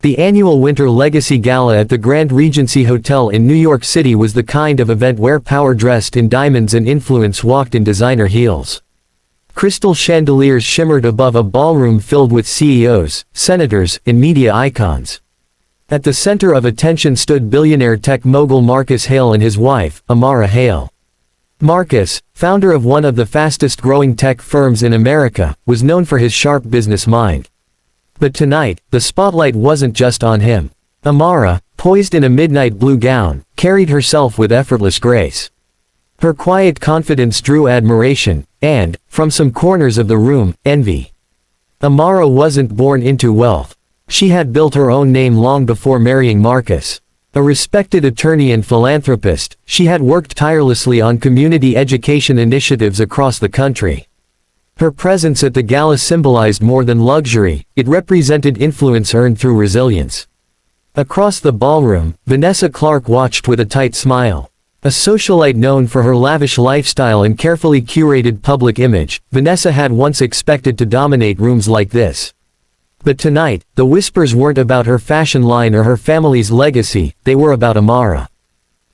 The annual Winter Legacy Gala at the Grand Regency Hotel in New York City was the kind of event where power dressed in diamonds and influence walked in designer heels. Crystal chandeliers shimmered above a ballroom filled with CEOs, senators, and media icons. At the center of attention stood billionaire tech mogul Marcus Hale and his wife, Amara Hale. Marcus, founder of one of the fastest-growing tech firms in America, was known for his sharp business mind. But tonight, the spotlight wasn't just on him. Amara, poised in a midnight blue gown, carried herself with effortless grace. Her quiet confidence drew admiration, and, from some corners of the room, envy. Amara wasn't born into wealth. She had built her own name long before marrying Marcus. A respected attorney and philanthropist, she had worked tirelessly on community education initiatives across the country. Her presence at the gala symbolized more than luxury, it represented influence earned through resilience. Across the ballroom, Vanessa Clark watched with a tight smile. A socialite known for her lavish lifestyle and carefully curated public image, Vanessa had once expected to dominate rooms like this. But tonight, the whispers weren't about her fashion line or her family's legacy, they were about Amara.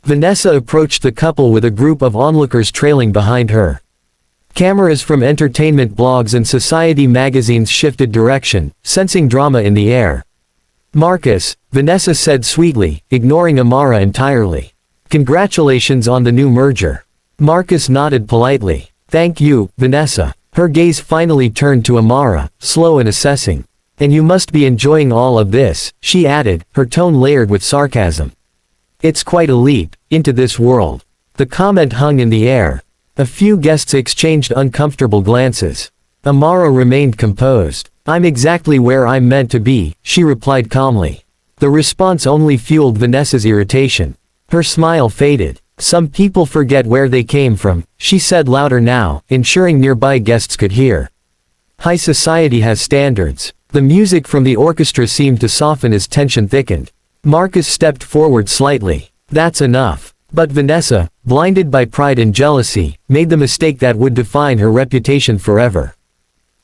Vanessa approached the couple with a group of onlookers trailing behind her. Cameras from entertainment blogs and society magazines shifted direction, sensing drama in the air. "Marcus," Vanessa said sweetly, ignoring Amara entirely. "Congratulations on the new merger." Marcus nodded politely. "Thank you, Vanessa." Her gaze finally turned to Amara, slow and assessing. "And you must be enjoying all of this," she added, her tone layered with sarcasm. "It's quite a leap into this world." The comment hung in the air. A few guests exchanged uncomfortable glances. Amara remained composed. "I'm exactly where I'm meant to be," she replied calmly. The response only fueled Vanessa's irritation. Her smile faded. "Some people forget where they came from," she said louder now, ensuring nearby guests could hear. "High society has standards." The music from the orchestra seemed to soften as tension thickened. Marcus stepped forward slightly. "That's enough." But Vanessa, blinded by pride and jealousy, made the mistake that would define her reputation forever.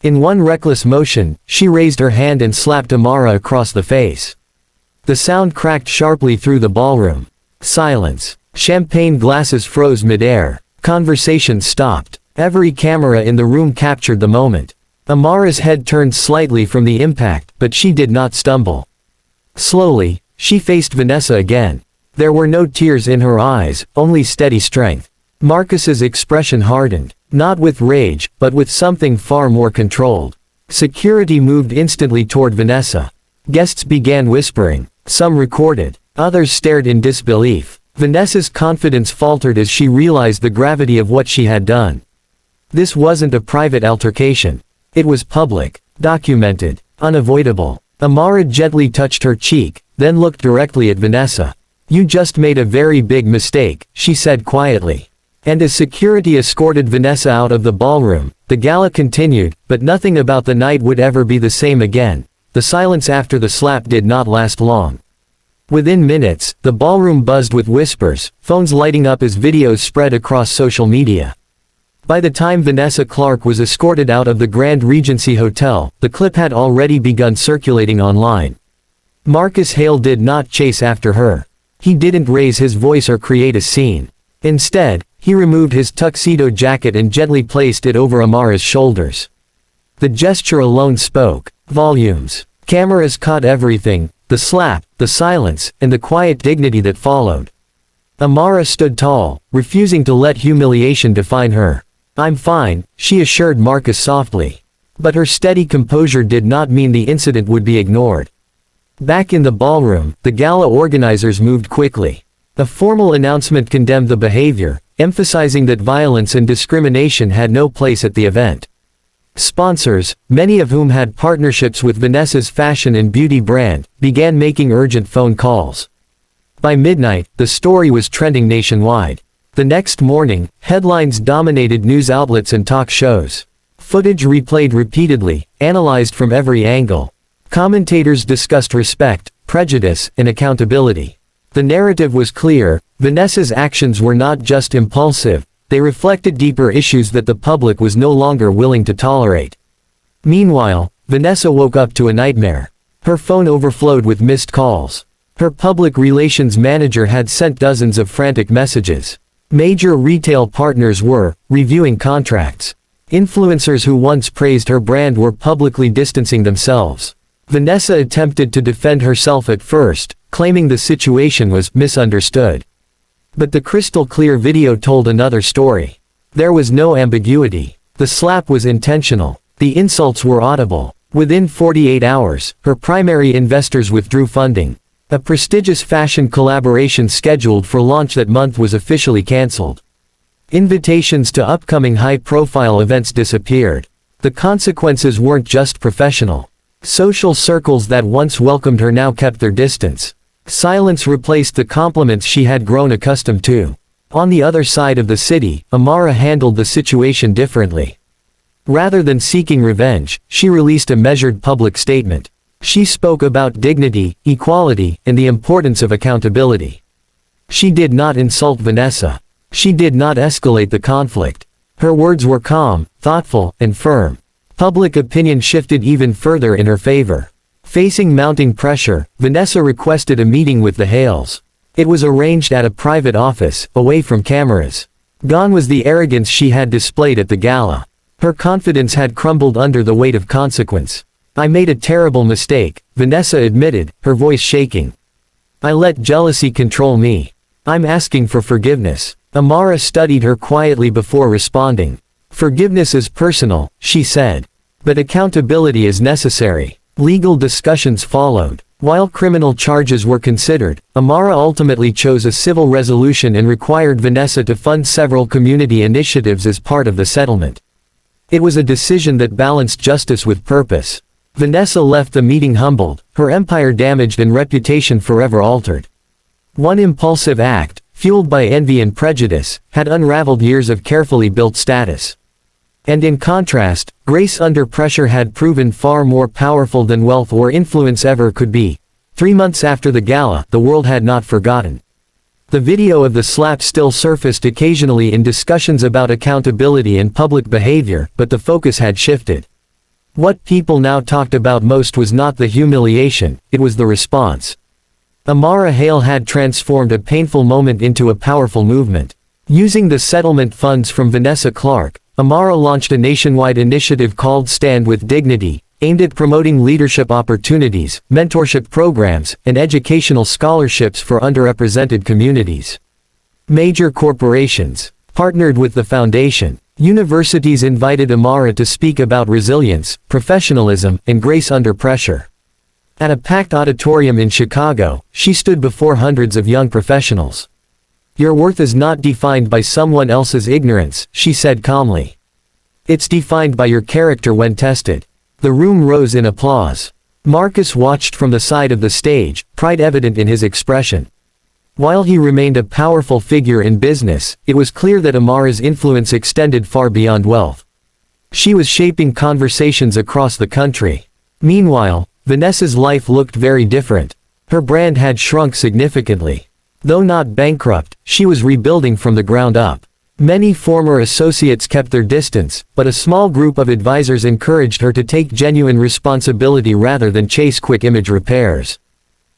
In one reckless motion, she raised her hand and slapped Amara across the face. The sound cracked sharply through the ballroom. Silence. Champagne glasses froze mid-air. Conversation stopped. Every camera in the room captured the moment. Amara's head turned slightly from the impact, but she did not stumble. Slowly, she faced Vanessa again. There were no tears in her eyes, only steady strength. Marcus's expression hardened, not with rage, but with something far more controlled. Security moved instantly toward Vanessa. Guests began whispering. Some recorded. Others stared in disbelief. Vanessa's confidence faltered as she realized the gravity of what she had done. This wasn't a private altercation. It was public, documented, unavoidable. Amara gently touched her cheek, then looked directly at Vanessa. "You just made a very big mistake," she said quietly. And as security escorted Vanessa out of the ballroom, the gala continued, but nothing about the night would ever be the same again. The silence after the slap did not last long. Within minutes, the ballroom buzzed with whispers, phones lighting up as videos spread across social media. By the time Vanessa Clark was escorted out of the Grand Regency Hotel, the clip had already begun circulating online. Marcus Hale did not chase after her. He didn't raise his voice or create a scene. Instead, he removed his tuxedo jacket and gently placed it over Amara's shoulders. The gesture alone spoke volumes. Cameras caught everything, the slap, the silence, and the quiet dignity that followed. Amara stood tall, refusing to let humiliation define her. "I'm fine," she assured Marcus softly. But her steady composure did not mean the incident would be ignored. Back in the ballroom, the gala organizers moved quickly. A formal announcement condemned the behavior, emphasizing that violence and discrimination had no place at the event. Sponsors, many of whom had partnerships with Vanessa's fashion and beauty brand, began making urgent phone calls. By midnight, the story was trending nationwide. The next morning, headlines dominated news outlets and talk shows. Footage replayed repeatedly, analyzed from every angle. Commentators discussed respect, prejudice, and accountability. The narrative was clear: Vanessa's actions were not just impulsive, they reflected deeper issues that the public was no longer willing to tolerate. Meanwhile, Vanessa woke up to a nightmare. Her phone overflowed with missed calls. Her public relations manager had sent dozens of frantic messages. Major retail partners were reviewing contracts. Influencers who once praised her brand were publicly distancing themselves. Vanessa attempted to defend herself at first, claiming the situation was misunderstood. But the crystal-clear video told another story. There was no ambiguity. The slap was intentional. The insults were audible. Within 48 hours, her primary investors withdrew funding. A prestigious fashion collaboration scheduled for launch that month was officially cancelled. Invitations to upcoming high-profile events disappeared. The consequences weren't just professional. Social circles that once welcomed her now kept their distance. Silence replaced the compliments she had grown accustomed to. On the other side of the city, Amara handled the situation differently. Rather than seeking revenge, she released a measured public statement. She spoke about dignity, equality, and the importance of accountability. She did not insult Vanessa. She did not escalate the conflict. Her words were calm, thoughtful, and firm. Public opinion shifted even further in her favor. Facing mounting pressure, Vanessa requested a meeting with the Hales. It was arranged at a private office, away from cameras. Gone was the arrogance she had displayed at the gala. Her confidence had crumbled under the weight of consequence. "I made a terrible mistake," Vanessa admitted, her voice shaking. "I let jealousy control me. I'm asking for forgiveness." Amara studied her quietly before responding. "Forgiveness is personal," she said. "But accountability is necessary." Legal discussions followed. While criminal charges were considered, Amara ultimately chose a civil resolution and required Vanessa to fund several community initiatives as part of the settlement. It was a decision that balanced justice with purpose. Vanessa left the meeting humbled, her empire damaged and reputation forever altered. One impulsive act, fueled by envy and prejudice, had unraveled years of carefully built status. And in contrast, grace under pressure had proven far more powerful than wealth or influence ever could be. 3 months after the gala, the world had not forgotten. The video of the slap still surfaced occasionally in discussions about accountability and public behavior, but the focus had shifted. What people now talked about most was not the humiliation, it was the response. Amara Hale had transformed a painful moment into a powerful movement. Using the settlement funds from Vanessa Clark, Amara launched a nationwide initiative called Stand with Dignity, aimed at promoting leadership opportunities, mentorship programs, and educational scholarships for underrepresented communities. Major corporations partnered with the foundation. Universities invited Amara to speak about resilience, professionalism, and grace under pressure. At a packed auditorium in Chicago, she stood before hundreds of young professionals. "Your worth is not defined by someone else's ignorance," she said calmly. "It's defined by your character when tested." The room rose in applause. Marcus watched from the side of the stage, pride evident in his expression. While he remained a powerful figure in business, it was clear that Amara's influence extended far beyond wealth. She was shaping conversations across the country. Meanwhile, Vanessa's life looked very different. Her brand had shrunk significantly. Though not bankrupt, she was rebuilding from the ground up. Many former associates kept their distance, but a small group of advisors encouraged her to take genuine responsibility rather than chase quick image repairs.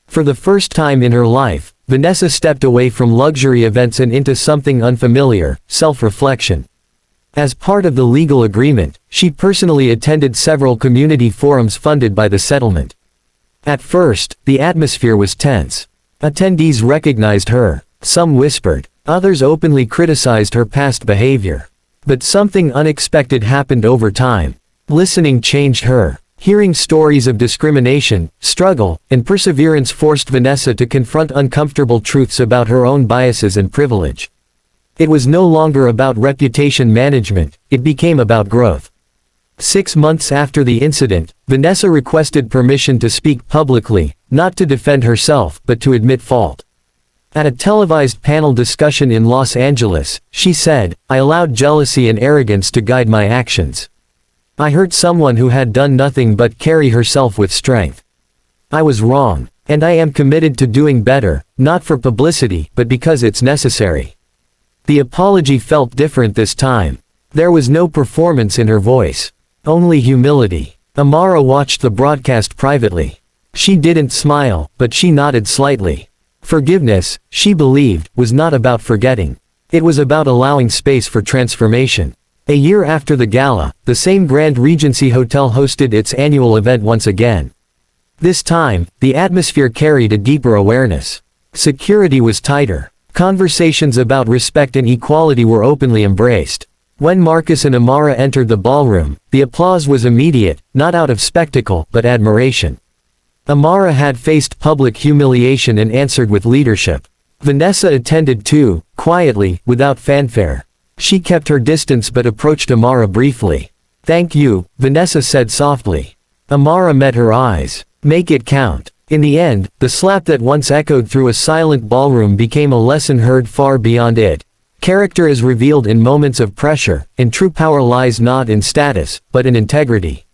For the first time in her life, Vanessa stepped away from luxury events and into something unfamiliar, self-reflection. As part of the legal agreement, she personally attended several community forums funded by the settlement. At first, the atmosphere was tense. Attendees recognized her. Some whispered. Others openly criticized her past behavior. But something unexpected happened over time. Listening changed her. Hearing stories of discrimination, struggle, and perseverance forced Vanessa to confront uncomfortable truths about her own biases and privilege. It was no longer about reputation management, it became about growth. 6 months after the incident, Vanessa requested permission to speak publicly, not to defend herself, but to admit fault. At a televised panel discussion in Los Angeles, she said, "I allowed jealousy and arrogance to guide my actions. I hurt someone who had done nothing but carry herself with strength. I was wrong, and I am committed to doing better, not for publicity, but because it's necessary." The apology felt different this time. There was no performance in her voice. Only humility. Amara watched the broadcast privately. She didn't smile, but she nodded slightly. Forgiveness, she believed, was not about forgetting. It was about allowing space for transformation. A year after the gala, the same Grand Regency Hotel hosted its annual event once again. This time, the atmosphere carried a deeper awareness. Security was tighter. Conversations about respect and equality were openly embraced. When Marcus and Amara entered the ballroom, the applause was immediate, not out of spectacle, but admiration. Amara had faced public humiliation and answered with leadership. Vanessa attended too, quietly, without fanfare. She kept her distance but approached Amara briefly. "Thank you," Vanessa said softly. Amara met her eyes. "Make it count." In the end, the slap that once echoed through a silent ballroom became a lesson heard far beyond it. Character is revealed in moments of pressure, and true power lies not in status, but in integrity.